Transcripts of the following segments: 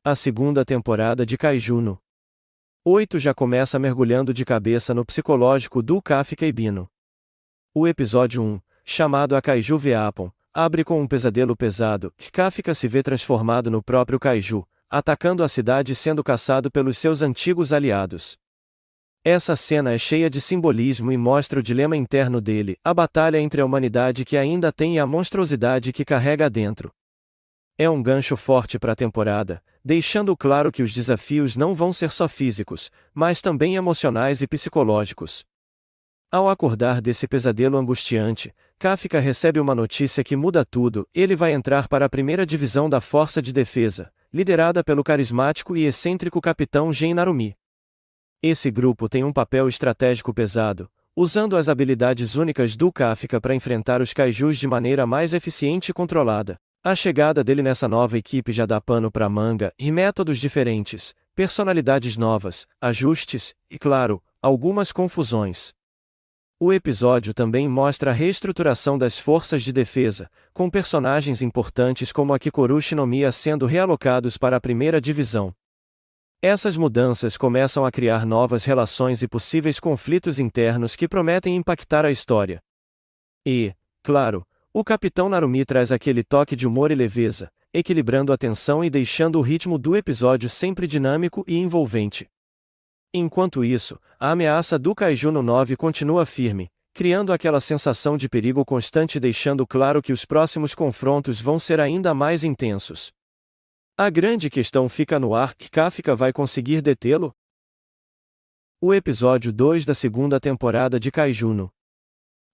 A segunda temporada de Kaiju no 8 já começa mergulhando de cabeça no psicológico do Kafka e Bino. O episódio 1, chamado A Kaiju Veapon, abre com um pesadelo pesado, que Kafka se vê transformado no próprio Kaiju, atacando a cidade e sendo caçado pelos seus antigos aliados. Essa cena é cheia de simbolismo e mostra o dilema interno dele, a batalha entre a humanidade que ainda tem e a monstruosidade que carrega dentro. É um gancho forte para a temporada, deixando claro que os desafios não vão ser só físicos, mas também emocionais e psicológicos. Ao acordar desse pesadelo angustiante, Kafka recebe uma notícia que muda tudo: ele vai entrar para a primeira divisão da Força de Defesa, liderada pelo carismático e excêntrico Capitão Gen Narumi. Esse grupo tem um papel estratégico pesado, usando as habilidades únicas do Kafka para enfrentar os kaijus de maneira mais eficiente e controlada. A chegada dele nessa nova equipe já dá pano para manga, e métodos diferentes, personalidades novas, ajustes, e claro, algumas confusões. O episódio também mostra a reestruturação das forças de defesa, com personagens importantes como a Kikoru Shinomiya sendo realocados para a primeira divisão. Essas mudanças começam a criar novas relações e possíveis conflitos internos que prometem impactar a história. E, claro, o Capitão Narumi traz aquele toque de humor e leveza, equilibrando a tensão e deixando o ritmo do episódio sempre dinâmico e envolvente. Enquanto isso, a ameaça do Kaiju no 9 continua firme, criando aquela sensação de perigo constante, deixando claro que os próximos confrontos vão ser ainda mais intensos. A grande questão fica no ar: Kafka vai conseguir detê-lo? O episódio 2 da segunda temporada de Kaiju no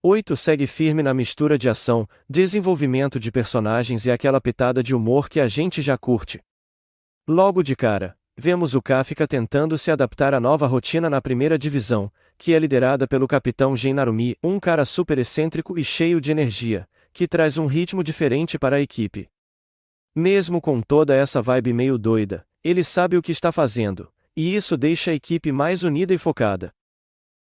8 segue firme na mistura de ação, desenvolvimento de personagens e aquela pitada de humor que a gente já curte. Logo de cara, vemos o Kafka tentando se adaptar à nova rotina na primeira divisão, que é liderada pelo Capitão Gen Narumi, um cara super excêntrico e cheio de energia, que traz um ritmo diferente para a equipe. Mesmo com toda essa vibe meio doida, ele sabe o que está fazendo, e isso deixa a equipe mais unida e focada.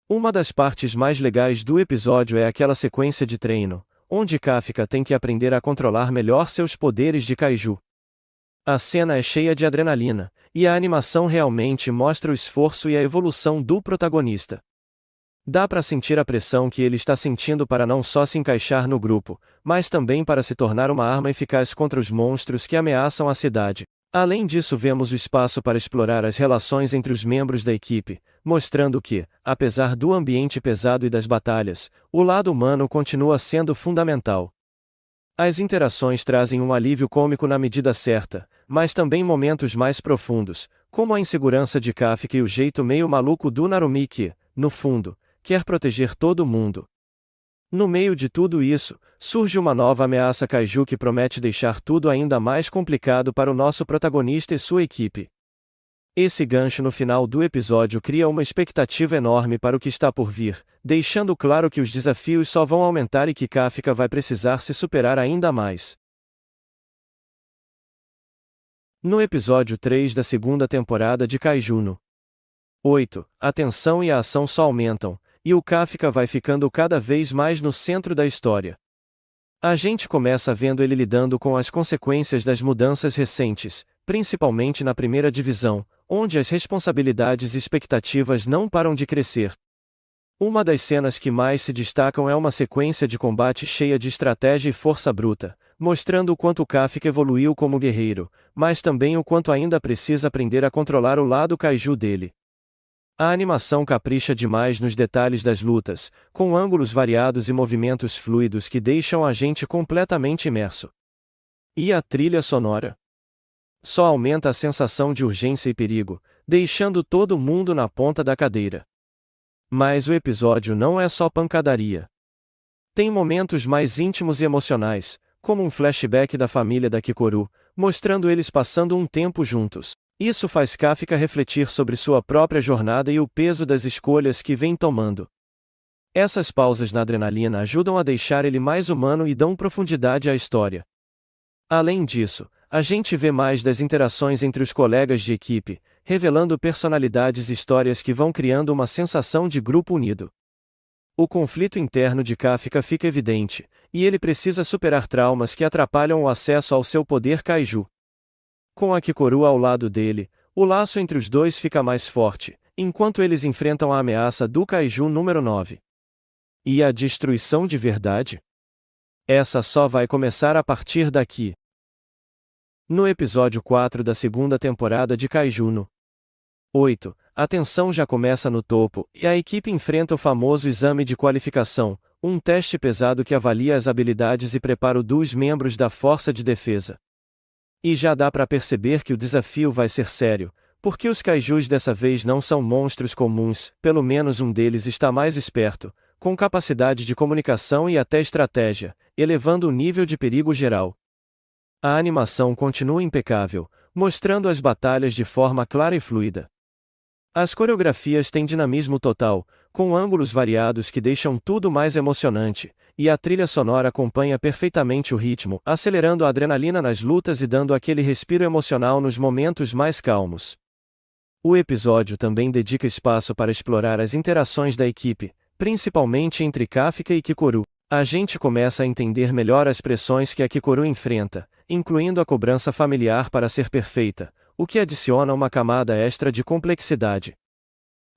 Uma das partes mais legais do episódio é aquela sequência de treino, onde Kafka tem que aprender a controlar melhor seus poderes de kaiju. A cena é cheia de adrenalina, e a animação realmente mostra o esforço e a evolução do protagonista. Dá para sentir a pressão que ele está sentindo para não só se encaixar no grupo, mas também para se tornar uma arma eficaz contra os monstros que ameaçam a cidade. Além disso, vemos o espaço para explorar as relações entre os membros da equipe, mostrando que, apesar do ambiente pesado e das batalhas, o lado humano continua sendo fundamental. As interações trazem um alívio cômico na medida certa, mas também momentos mais profundos, como a insegurança de Kafka e o jeito meio maluco do Narumi que, no fundo, quer proteger todo mundo. No meio de tudo isso, surge uma nova ameaça kaiju que promete deixar tudo ainda mais complicado para o nosso protagonista e sua equipe. Esse gancho no final do episódio cria uma expectativa enorme para o que está por vir, deixando claro que os desafios só vão aumentar e que Kafka vai precisar se superar ainda mais. No episódio 3 da segunda temporada de Kaiju no 8, a tensão e a ação só aumentam, e o Kafka vai ficando cada vez mais no centro da história. A gente começa vendo ele lidando com as consequências das mudanças recentes, principalmente na primeira divisão, onde as responsabilidades e expectativas não param de crescer. Uma das cenas que mais se destacam é uma sequência de combate cheia de estratégia e força bruta, mostrando o quanto Kafka evoluiu como guerreiro, mas também o quanto ainda precisa aprender a controlar o lado kaiju dele. A animação capricha demais nos detalhes das lutas, com ângulos variados e movimentos fluidos que deixam a gente completamente imerso. E a trilha sonora? Só aumenta a sensação de urgência e perigo, deixando todo mundo na ponta da cadeira. Mas o episódio não é só pancadaria. Tem momentos mais íntimos e emocionais, como um flashback da família da Kikoru, mostrando eles passando um tempo juntos. Isso faz Kafka refletir sobre sua própria jornada e o peso das escolhas que vem tomando. Essas pausas na adrenalina ajudam a deixar ele mais humano e dão profundidade à história. Além disso, a gente vê mais das interações entre os colegas de equipe, revelando personalidades e histórias que vão criando uma sensação de grupo unido. O conflito interno de Kafka fica evidente, e ele precisa superar traumas que atrapalham o acesso ao seu poder kaiju. Com a Kikoru ao lado dele, o laço entre os dois fica mais forte, enquanto eles enfrentam a ameaça do Kaiju número 9. E a destruição de verdade? Essa só vai começar a partir daqui. No episódio 4 da segunda temporada de Kaiju no 8, a tensão já começa no topo, e a equipe enfrenta o famoso exame de qualificação, um teste pesado que avalia as habilidades e preparo dos membros da Força de Defesa. E já dá para perceber que o desafio vai ser sério, porque os kaijus dessa vez não são monstros comuns, pelo menos um deles está mais esperto, com capacidade de comunicação e até estratégia, elevando o nível de perigo geral. A animação continua impecável, mostrando as batalhas de forma clara e fluida. As coreografias têm dinamismo total, com ângulos variados que deixam tudo mais emocionante, e a trilha sonora acompanha perfeitamente o ritmo, acelerando a adrenalina nas lutas e dando aquele respiro emocional nos momentos mais calmos. O episódio também dedica espaço para explorar as interações da equipe, principalmente entre Kafka e Kikoru. A gente começa a entender melhor as pressões que a Kikoru enfrenta, incluindo a cobrança familiar para ser perfeita, o que adiciona uma camada extra de complexidade.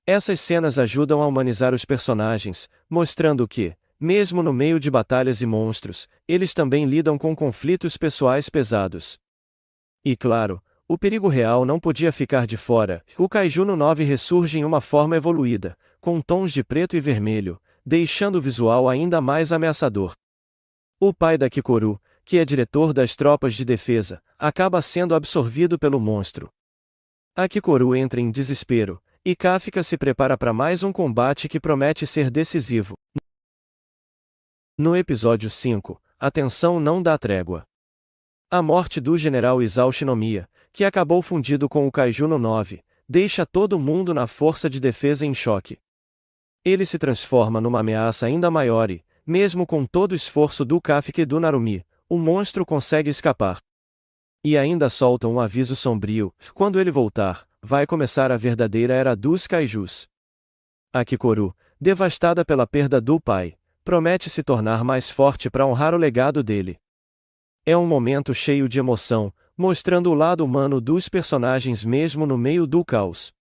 Essas cenas ajudam a humanizar os personagens, mostrando que, mesmo no meio de batalhas e monstros, eles também lidam com conflitos pessoais pesados. E claro, o perigo real não podia ficar de fora. O Kaiju no 9 ressurge em uma forma evoluída, com tons de preto e vermelho, deixando o visual ainda mais ameaçador. O pai da Kikoru, que é diretor das tropas de defesa, acaba sendo absorvido pelo monstro. A Kikoru entra em desespero, e Kafka se prepara para mais um combate que promete ser decisivo. No episódio 5, a tensão não dá trégua. A morte do general Isao Shinomiya, que acabou fundido com o Kaiju no 9, deixa todo mundo na força de defesa em choque. Ele se transforma numa ameaça ainda maior e, mesmo com todo o esforço do Kafka e do Narumi, o monstro consegue escapar. E ainda solta um aviso sombrio: quando ele voltar, vai começar a verdadeira era dos kaijus. A Kikoru, devastada pela perda do pai, promete se tornar mais forte para honrar o legado dele. É um momento cheio de emoção, mostrando o lado humano dos personagens mesmo no meio do caos.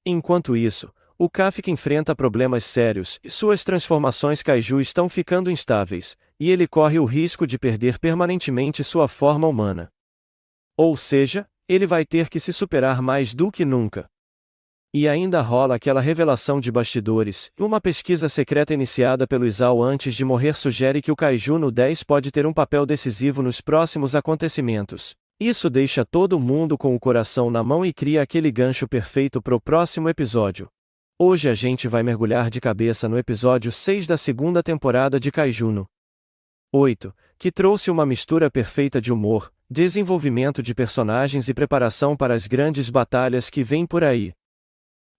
Enquanto isso, o Kafka enfrenta problemas sérios e suas transformações kaiju estão ficando instáveis, e ele corre o risco de perder permanentemente sua forma humana. Ou seja, ele vai ter que se superar mais do que nunca. E ainda rola aquela revelação de bastidores: uma pesquisa secreta iniciada pelo Isao antes de morrer sugere que o Kaiju no 10 pode ter um papel decisivo nos próximos acontecimentos. Isso deixa todo mundo com o coração na mão e cria aquele gancho perfeito pro próximo episódio. Hoje a gente vai mergulhar de cabeça no episódio 6 da segunda temporada de Kaiju no 8, que trouxe uma mistura perfeita de humor, desenvolvimento de personagens e preparação para as grandes batalhas que vêm por aí.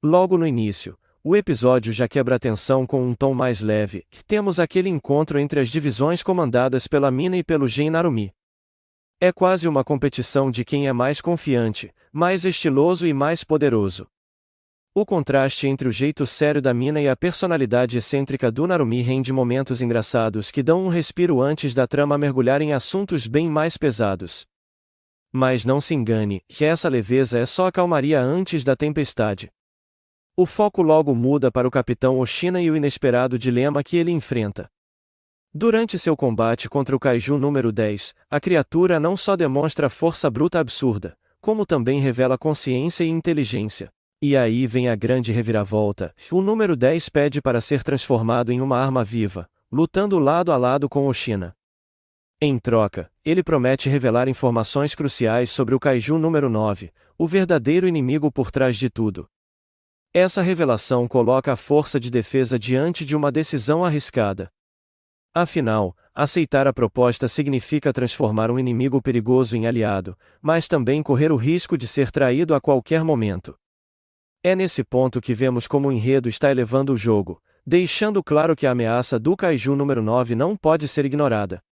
Logo no início, o episódio já quebra a tensão com um tom mais leve. Temos aquele encontro entre as divisões comandadas pela Mina e pelo Gen Narumi. É quase uma competição de quem é mais confiante, mais estiloso e mais poderoso. O contraste entre o jeito sério da Mina e a personalidade excêntrica do Narumi rende momentos engraçados que dão um respiro antes da trama mergulhar em assuntos bem mais pesados. Mas não se engane, que essa leveza é só a calmaria antes da tempestade. O foco logo muda para o Capitão Oshina e o inesperado dilema que ele enfrenta. Durante seu combate contra o Kaiju número 10, a criatura não só demonstra força bruta absurda, como também revela consciência e inteligência. E aí vem a grande reviravolta: o número 10 pede para ser transformado em uma arma viva, lutando lado a lado com Oshina. Em troca, ele promete revelar informações cruciais sobre o Kaiju número 9, o verdadeiro inimigo por trás de tudo. Essa revelação coloca a força de defesa diante de uma decisão arriscada. Afinal, aceitar a proposta significa transformar um inimigo perigoso em aliado, mas também correr o risco de ser traído a qualquer momento. É nesse ponto que vemos como o enredo está elevando o jogo, deixando claro que a ameaça do Kaiju número 9 não pode ser ignorada.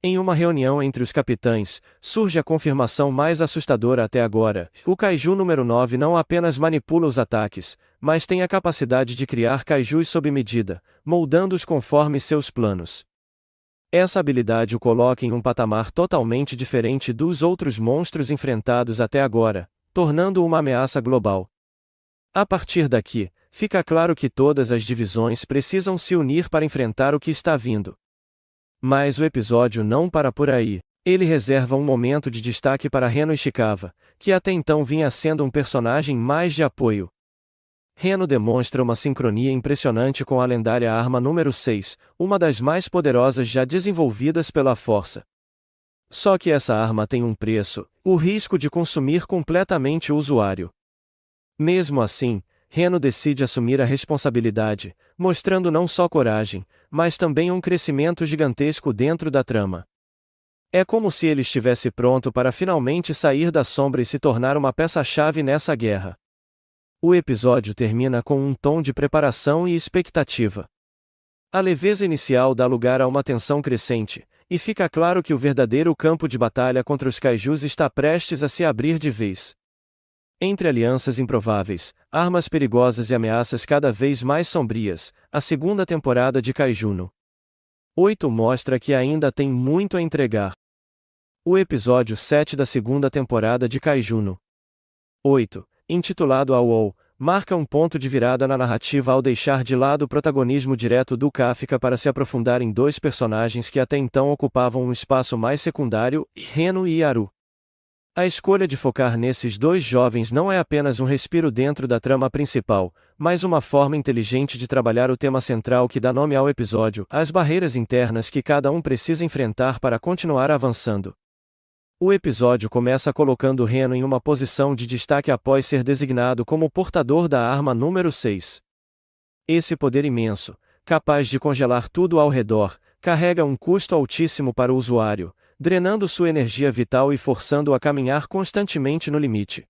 Em uma reunião entre os capitães, surge a confirmação mais assustadora até agora: o Kaiju número 9 não apenas manipula os ataques, mas tem a capacidade de criar kaijus sob medida, moldando-os conforme seus planos. Essa habilidade o coloca em um patamar totalmente diferente dos outros monstros enfrentados até agora, tornando-o uma ameaça global. A partir daqui, fica claro que todas as divisões precisam se unir para enfrentar o que está vindo. Mas o episódio não para por aí. Ele reserva um momento de destaque para Reno Ishikawa, que até então vinha sendo um personagem mais de apoio. Reno demonstra uma sincronia impressionante com a lendária arma número 6, uma das mais poderosas já desenvolvidas pela Força. Só que essa arma tem um preço, o risco de consumir completamente o usuário. Mesmo assim, Reno decide assumir a responsabilidade, mostrando não só coragem, mas também um crescimento gigantesco dentro da trama. É como se ele estivesse pronto para finalmente sair da sombra e se tornar uma peça-chave nessa guerra. O episódio termina com um tom de preparação e expectativa. A leveza inicial dá lugar a uma tensão crescente, e fica claro que o verdadeiro campo de batalha contra os kaijus está prestes a se abrir de vez. Entre alianças improváveis, armas perigosas e ameaças cada vez mais sombrias, a segunda temporada de Kaiju 8 mostra que ainda tem muito a entregar. O episódio 7 da segunda temporada de Kaiju 8, intitulado AWOW, marca um ponto de virada na narrativa ao deixar de lado o protagonismo direto do Kafka para se aprofundar em dois personagens que até então ocupavam um espaço mais secundário, Reno e Yaru. A escolha de focar nesses dois jovens não é apenas um respiro dentro da trama principal, mas uma forma inteligente de trabalhar o tema central que dá nome ao episódio, as barreiras internas que cada um precisa enfrentar para continuar avançando. O episódio começa colocando Reno em uma posição de destaque após ser designado como portador da arma número 6. Esse poder imenso, capaz de congelar tudo ao redor, carrega um custo altíssimo para o usuário, drenando sua energia vital e forçando-o a caminhar constantemente no limite.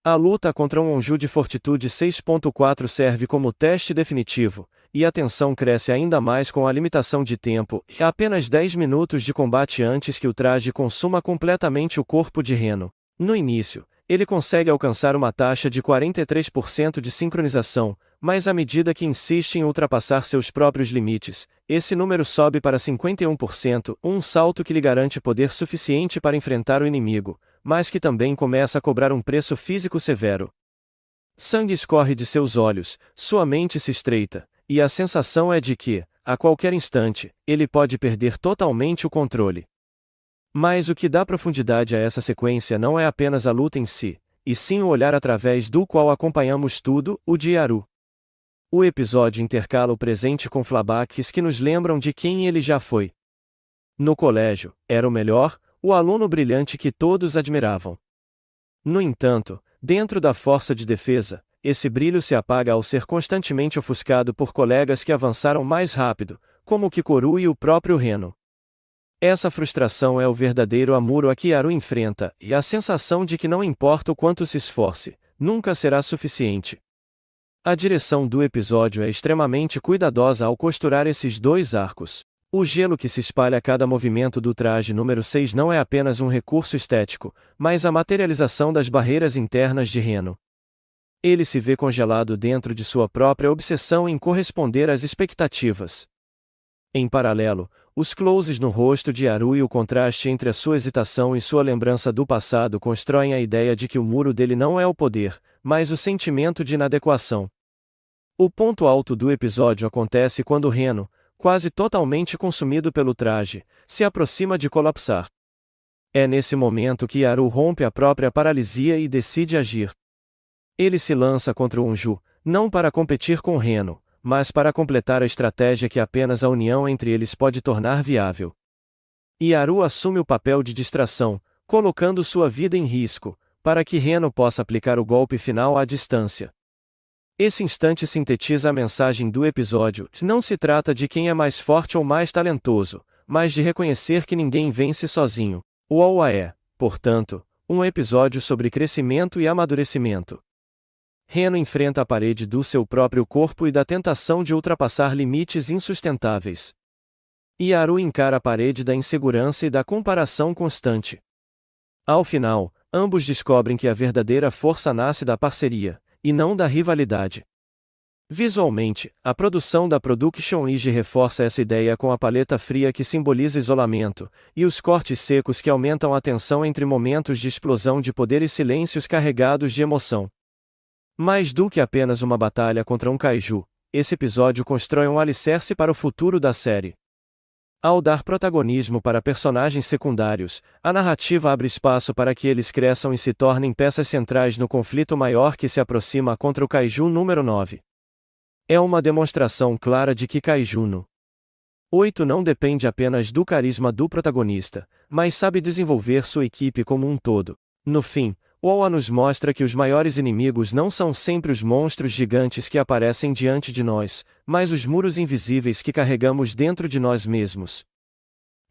A luta contra um Onju de Fortitude 6.4 serve como teste definitivo, e a tensão cresce ainda mais com a limitação de tempo, apenas 10 minutos de combate antes que o traje consuma completamente o corpo de Reno. No início, ele consegue alcançar uma taxa de 43% de sincronização, mas à medida que insiste em ultrapassar seus próprios limites, esse número sobe para 51%, um salto que lhe garante poder suficiente para enfrentar o inimigo, mas que também começa a cobrar um preço físico severo. Sangue escorre de seus olhos, sua mente se estreita, e a sensação é de que, a qualquer instante, ele pode perder totalmente o controle. Mas o que dá profundidade a essa sequência não é apenas a luta em si, e sim o olhar através do qual acompanhamos tudo, o de Yaru. O episódio intercala o presente com flashbacks que nos lembram de quem ele já foi. No colégio, era o melhor, o aluno brilhante que todos admiravam. No entanto, dentro da força de defesa, esse brilho se apaga ao ser constantemente ofuscado por colegas que avançaram mais rápido, como Kikoru e o próprio Reno. Essa frustração é o verdadeiro amuro a que Yaru enfrenta, e a sensação de que não importa o quanto se esforce, nunca será suficiente. A direção do episódio é extremamente cuidadosa ao costurar esses dois arcos. O gelo que se espalha a cada movimento do traje número 6 não é apenas um recurso estético, mas a materialização das barreiras internas de Reno. Ele se vê congelado dentro de sua própria obsessão em corresponder às expectativas. Em paralelo, os closes no rosto de Yaru e o contraste entre a sua hesitação e sua lembrança do passado constroem a ideia de que o muro dele não é o poder, mas o sentimento de inadequação. O ponto alto do episódio acontece quando Reno, quase totalmente consumido pelo traje, se aproxima de colapsar. É nesse momento que Yaru rompe a própria paralisia e decide agir. Ele se lança contra o Onju, não para competir com Reno, mas para completar a estratégia que apenas a união entre eles pode tornar viável. Yaru assume o papel de distração, colocando sua vida em risco, para que Reno possa aplicar o golpe final à distância. Esse instante sintetiza a mensagem do episódio: não se trata de quem é mais forte ou mais talentoso, mas de reconhecer que ninguém vence sozinho. O AWA é, portanto, um episódio sobre crescimento e amadurecimento. Reno enfrenta a parede do seu próprio corpo e da tentação de ultrapassar limites insustentáveis. Yaru encara a parede da insegurança e da comparação constante. Ao final, ambos descobrem que a verdadeira força nasce da parceria, e não da rivalidade. Visualmente, a produção da Production IG reforça essa ideia com a paleta fria que simboliza isolamento, e os cortes secos que aumentam a tensão entre momentos de explosão de poder e silêncios carregados de emoção. Mais do que apenas uma batalha contra um kaiju, esse episódio constrói um alicerce para o futuro da série. Ao dar protagonismo para personagens secundários, a narrativa abre espaço para que eles cresçam e se tornem peças centrais no conflito maior que se aproxima contra o Kaiju número 9. É uma demonstração clara de que Kaiju no 8 não depende apenas do carisma do protagonista, mas sabe desenvolver sua equipe como um todo. No fim, o OA nos mostra que os maiores inimigos não são sempre os monstros gigantes que aparecem diante de nós, mas os muros invisíveis que carregamos dentro de nós mesmos.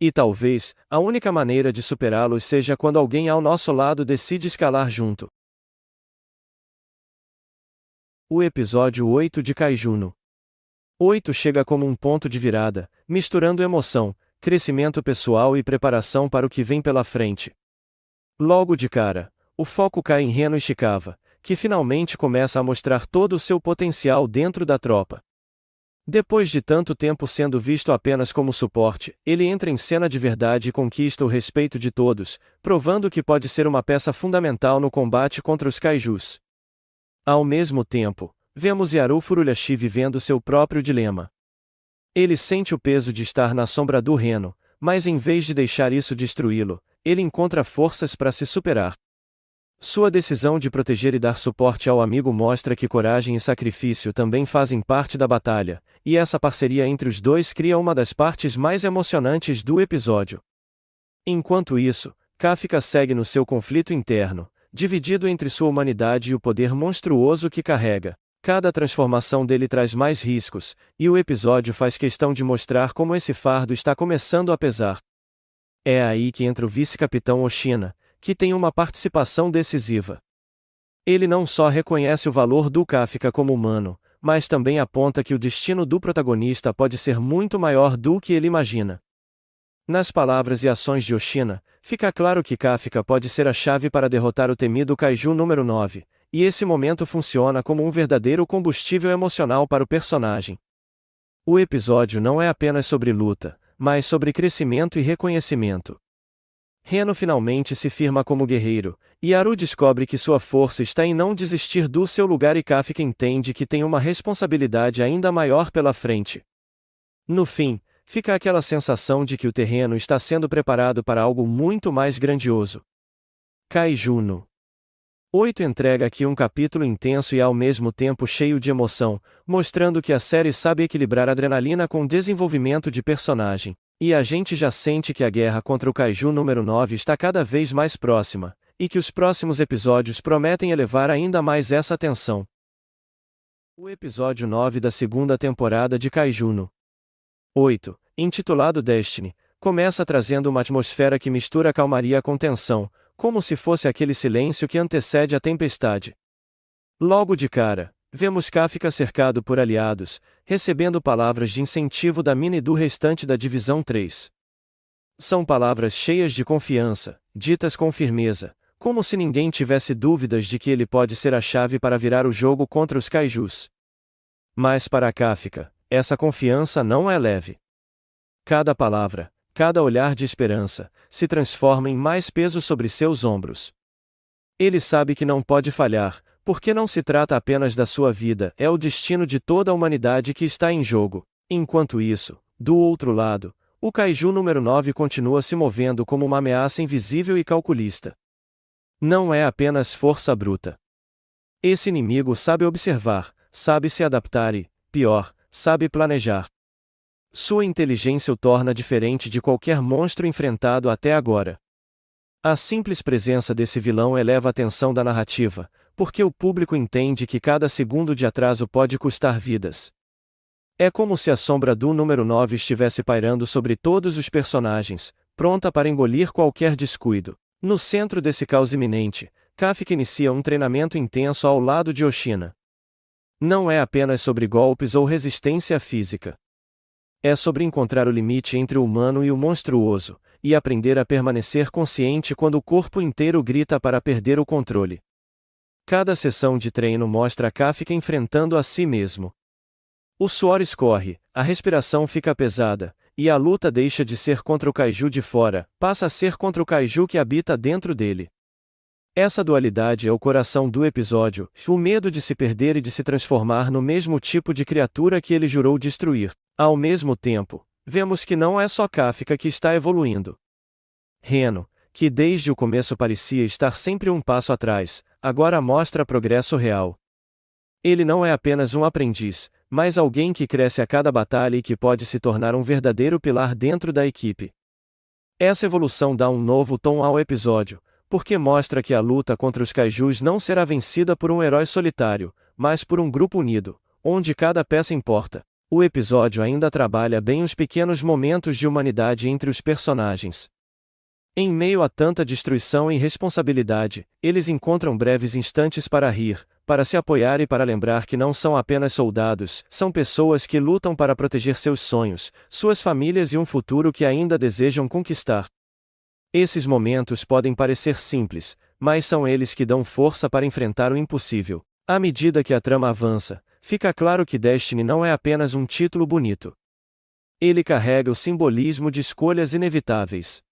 E talvez, a única maneira de superá-los seja quando alguém ao nosso lado decide escalar junto. O episódio 8 de Kaiju no 8 chega como um ponto de virada, misturando emoção, crescimento pessoal e preparação para o que vem pela frente. Logo de cara, o foco cai em Reno Ishikawa, que finalmente começa a mostrar todo o seu potencial dentro da tropa. Depois de tanto tempo sendo visto apenas como suporte, ele entra em cena de verdade e conquista o respeito de todos, provando que pode ser uma peça fundamental no combate contra os kaijus. Ao mesmo tempo, vemos Yaru Furuyashi vivendo seu próprio dilema. Ele sente o peso de estar na sombra do Reno, mas em vez de deixar isso destruí-lo, ele encontra forças para se superar. Sua decisão de proteger e dar suporte ao amigo mostra que coragem e sacrifício também fazem parte da batalha, e essa parceria entre os dois cria uma das partes mais emocionantes do episódio. Enquanto isso, Kafka segue no seu conflito interno, dividido entre sua humanidade e o poder monstruoso que carrega. Cada transformação dele traz mais riscos, e o episódio faz questão de mostrar como esse fardo está começando a pesar. É aí que entra o vice-capitão Oshina, que tem uma participação decisiva. Ele não só reconhece o valor do Kafka como humano, mas também aponta que o destino do protagonista pode ser muito maior do que ele imagina. Nas palavras e ações de Oshina, fica claro que Kafka pode ser a chave para derrotar o temido Kaiju número 9, e esse momento funciona como um verdadeiro combustível emocional para o personagem. O episódio não é apenas sobre luta, mas sobre crescimento e reconhecimento. Reno finalmente se firma como guerreiro, e Yaru descobre que sua força está em não desistir do seu lugar e Kafka entende que tem uma responsabilidade ainda maior pela frente. No fim, fica aquela sensação de que o terreno está sendo preparado para algo muito mais grandioso. Kaiju no 8 entrega aqui um capítulo intenso e ao mesmo tempo cheio de emoção, mostrando que a série sabe equilibrar adrenalina com desenvolvimento de personagem, e a gente já sente que a guerra contra o Kaiju número 9 está cada vez mais próxima, e que os próximos episódios prometem elevar ainda mais essa tensão. O episódio 9 da segunda temporada de Kaiju no 8, intitulado Destiny, começa trazendo uma atmosfera que mistura calmaria com tensão, como se fosse aquele silêncio que antecede a tempestade. Logo de cara, vemos Kafka cercado por aliados, recebendo palavras de incentivo da mina e do restante da Divisão 3. São palavras cheias de confiança, ditas com firmeza, como se ninguém tivesse dúvidas de que ele pode ser a chave para virar o jogo contra os kaijus. Mas para Kafka, essa confiança não é leve. Cada palavra, cada olhar de esperança, se transforma em mais peso sobre seus ombros. Ele sabe que não pode falhar, porque não se trata apenas da sua vida, é o destino de toda a humanidade que está em jogo. Enquanto isso, do outro lado, o Kaiju número 9 continua se movendo como uma ameaça invisível e calculista. Não é apenas força bruta. Esse inimigo sabe observar, sabe se adaptar e, pior, sabe planejar. Sua inteligência o torna diferente de qualquer monstro enfrentado até agora. A simples presença desse vilão eleva a tensão da narrativa, porque o público entende que cada segundo de atraso pode custar vidas. É como se a sombra do número 9 estivesse pairando sobre todos os personagens, pronta para engolir qualquer descuido. No centro desse caos iminente, Kafka inicia um treinamento intenso ao lado de Oshina. Não é apenas sobre golpes ou resistência física. É sobre encontrar o limite entre o humano e o monstruoso, e aprender a permanecer consciente quando o corpo inteiro grita para perder o controle. Cada sessão de treino mostra Kafka enfrentando a si mesmo. O suor escorre, a respiração fica pesada, e a luta deixa de ser contra o kaiju de fora, passa a ser contra o kaiju que habita dentro dele. Essa dualidade é o coração do episódio, o medo de se perder e de se transformar no mesmo tipo de criatura que ele jurou destruir. Ao mesmo tempo, vemos que não é só Kafka que está evoluindo. Reno, que desde o começo parecia estar sempre um passo atrás, agora mostra progresso real. Ele não é apenas um aprendiz, mas alguém que cresce a cada batalha e que pode se tornar um verdadeiro pilar dentro da equipe. Essa evolução dá um novo tom ao episódio, porque mostra que a luta contra os kaijus não será vencida por um herói solitário, mas por um grupo unido, onde cada peça importa. O episódio ainda trabalha bem os pequenos momentos de humanidade entre os personagens. Em meio a tanta destruição e responsabilidade, eles encontram breves instantes para rir, para se apoiar e para lembrar que não são apenas soldados, são pessoas que lutam para proteger seus sonhos, suas famílias e um futuro que ainda desejam conquistar. Esses momentos podem parecer simples, mas são eles que dão força para enfrentar o impossível. À medida que a trama avança, fica claro que Destiny não é apenas um título bonito. Ele carrega o simbolismo de escolhas inevitáveis.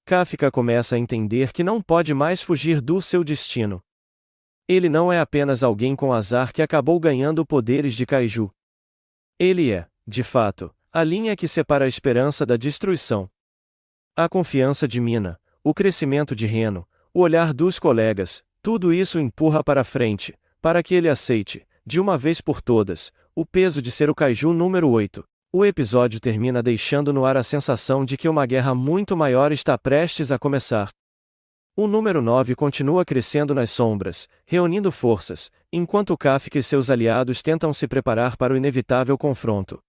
Kafka começa a entender que não pode mais fugir do seu destino. Ele não é apenas alguém com azar que acabou ganhando poderes de kaiju. Ele é, de fato, a linha que separa a esperança da destruição. A confiança de Mina, o crescimento de Reno, o olhar dos colegas, tudo isso empurra para frente, para que ele aceite, de uma vez por todas, o peso de ser o kaiju número 8. O episódio termina deixando no ar a sensação de que uma guerra muito maior está prestes a começar. O número 9 continua crescendo nas sombras, reunindo forças, enquanto Kafka e seus aliados tentam se preparar para o inevitável confronto.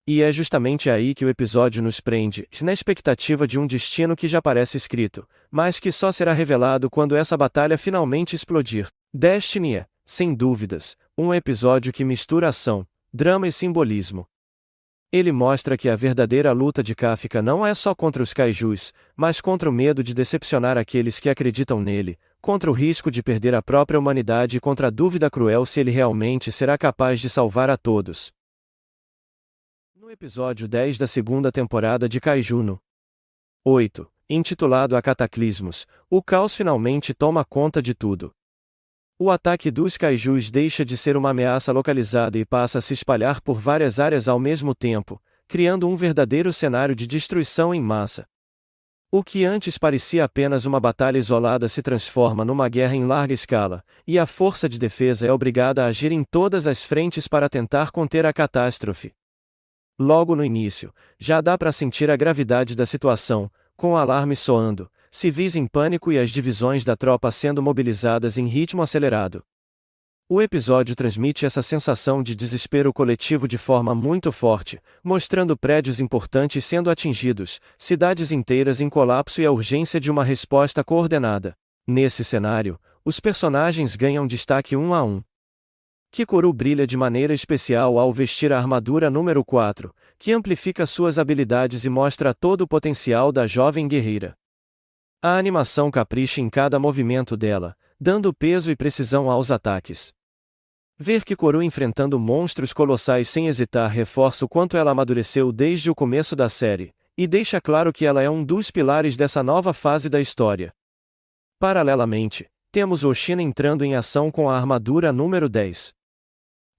E é justamente aí que o episódio nos prende, na expectativa de um destino que já parece escrito, mas que só será revelado quando essa batalha finalmente explodir. Destiny é, sem dúvidas, um episódio que mistura ação, drama e simbolismo. Ele mostra que a verdadeira luta de Kafka não é só contra os kaijus, mas contra o medo de decepcionar aqueles que acreditam nele, contra o risco de perder a própria humanidade e contra a dúvida cruel se ele realmente será capaz de salvar a todos. No episódio 10 da segunda temporada de Kaiju no 8, intitulado A Cataclismos, o caos finalmente toma conta de tudo. O ataque dos kaijus deixa de ser uma ameaça localizada e passa a se espalhar por várias áreas ao mesmo tempo, criando um verdadeiro cenário de destruição em massa. O que antes parecia apenas uma batalha isolada se transforma numa guerra em larga escala, e a força de defesa é obrigada a agir em todas as frentes para tentar conter a catástrofe. Logo no início, já dá para sentir a gravidade da situação, com alarmes soando, civis em pânico e as divisões da tropa sendo mobilizadas em ritmo acelerado. O episódio transmite essa sensação de desespero coletivo de forma muito forte, mostrando prédios importantes sendo atingidos, cidades inteiras em colapso e a urgência de uma resposta coordenada. Nesse cenário, os personagens ganham destaque um a um. Kikoru brilha de maneira especial ao vestir a armadura número 4, que amplifica suas habilidades e mostra todo o potencial da jovem guerreira. A animação capricha em cada movimento dela, dando peso e precisão aos ataques. Ver Kikoru enfrentando monstros colossais sem hesitar reforça o quanto ela amadureceu desde o começo da série, e deixa claro que ela é um dos pilares dessa nova fase da história. Paralelamente, temos Oshina entrando em ação com a armadura número 10.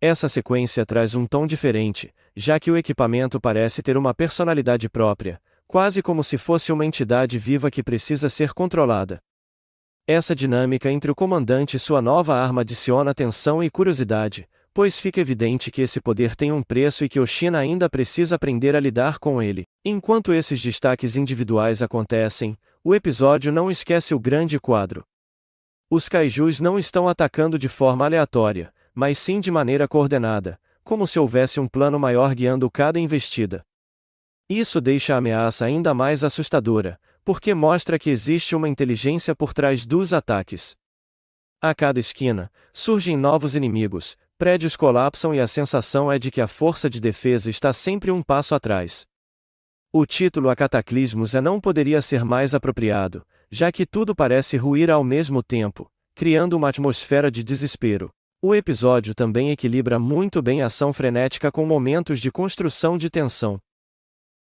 Essa sequência traz um tom diferente, já que o equipamento parece ter uma personalidade própria, quase como se fosse uma entidade viva que precisa ser controlada. Essa dinâmica entre o comandante e sua nova arma adiciona tensão e curiosidade, pois fica evidente que esse poder tem um preço e que Oshina ainda precisa aprender a lidar com ele. Enquanto esses destaques individuais acontecem, o episódio não esquece o grande quadro. Os kaijus não estão atacando de forma aleatória, mas sim de maneira coordenada, como se houvesse um plano maior guiando cada investida. Isso deixa a ameaça ainda mais assustadora, porque mostra que existe uma inteligência por trás dos ataques. A cada esquina, surgem novos inimigos, prédios colapsam e a sensação é de que a força de defesa está sempre um passo atrás. O título A Cataclismos não poderia ser mais apropriado, já que tudo parece ruir ao mesmo tempo, criando uma atmosfera de desespero. O episódio também equilibra muito bem a ação frenética com momentos de construção de tensão.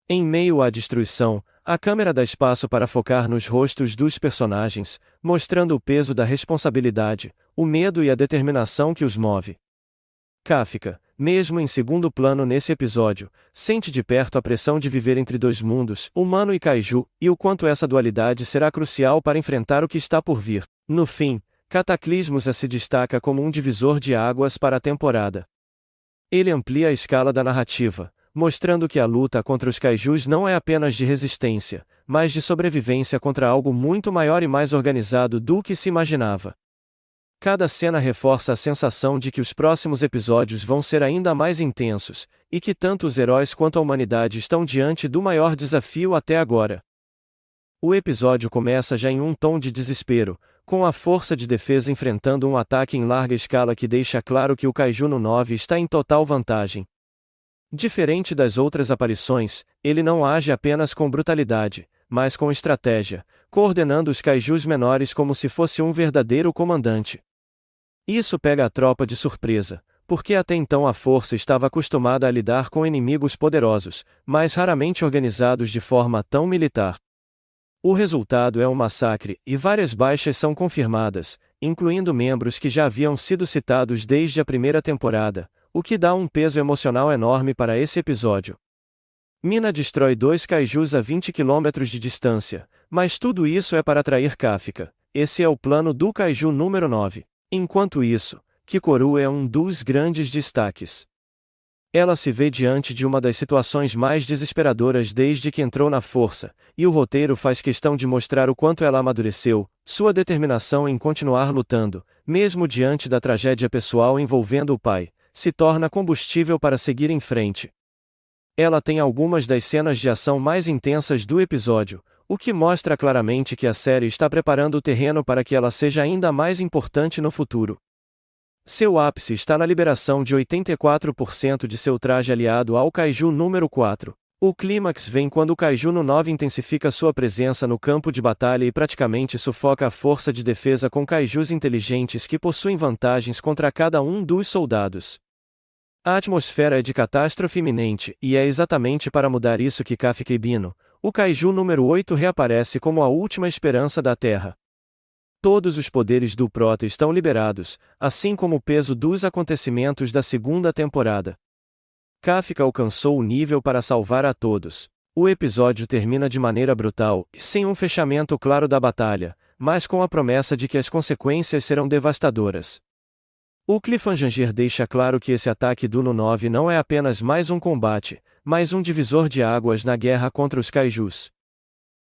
Em meio à destruição, a câmera dá espaço para focar nos rostos dos personagens, mostrando o peso da responsabilidade, o medo e a determinação que os move. Kafka, mesmo em segundo plano nesse episódio, sente de perto a pressão de viver entre dois mundos, humano e kaiju, e o quanto essa dualidade será crucial para enfrentar o que está por vir. No fim, Cataclismos se destaca como um divisor de águas para a temporada. Ele amplia a escala da narrativa, mostrando que a luta contra os kaijus não é apenas de resistência, mas de sobrevivência contra algo muito maior e mais organizado do que se imaginava. Cada cena reforça a sensação de que os próximos episódios vão ser ainda mais intensos, e que tanto os heróis quanto a humanidade estão diante do maior desafio até agora. O episódio começa já em um tom de desespero, com a força de defesa enfrentando um ataque em larga escala que deixa claro que o Kaiju no 9 está em total vantagem. Diferente das outras aparições, ele não age apenas com brutalidade, mas com estratégia, coordenando os Kaijus menores como se fosse um verdadeiro comandante. Isso pega a tropa de surpresa, porque até então a força estava acostumada a lidar com inimigos poderosos, mas raramente organizados de forma tão militar. O resultado é um massacre, e várias baixas são confirmadas, incluindo membros que já haviam sido citados desde a primeira temporada, o que dá um peso emocional enorme para esse episódio. Mina destrói 2 kaijus a 20 km de distância, mas tudo isso é para atrair Kafka. Esse é o plano do kaiju número 9. Enquanto isso, Kikoru é um dos grandes destaques. Ela se vê diante de uma das situações mais desesperadoras desde que entrou na força, e o roteiro faz questão de mostrar o quanto ela amadureceu, sua determinação em continuar lutando, mesmo diante da tragédia pessoal envolvendo o pai, se torna combustível para seguir em frente. Ela tem algumas das cenas de ação mais intensas do episódio, o que mostra claramente que a série está preparando o terreno para que ela seja ainda mais importante no futuro. Seu ápice está na liberação de 84% de seu traje aliado ao Kaiju número 4. O clímax vem quando o Kaiju no 9 intensifica sua presença no campo de batalha e praticamente sufoca a força de defesa com Kaijus inteligentes que possuem vantagens contra cada um dos soldados. A atmosfera é de catástrofe iminente, e é exatamente para mudar isso que Kafka Ibino, o Kaiju número 8 reaparece como a última esperança da Terra. Todos os poderes do Prota estão liberados, assim como o peso dos acontecimentos da segunda temporada. Kafka alcançou o nível para salvar a todos. O episódio termina de maneira brutal, sem um fechamento claro da batalha, mas com a promessa de que as consequências serão devastadoras. O cliffhanger deixa claro que esse ataque do No 9 não é apenas mais um combate, mas um divisor de águas na guerra contra os kaijus.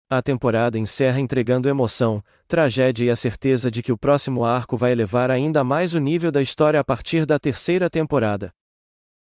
A temporada encerra entregando emoção, tragédia e a certeza de que o próximo arco vai elevar ainda mais o nível da história a partir da terceira temporada.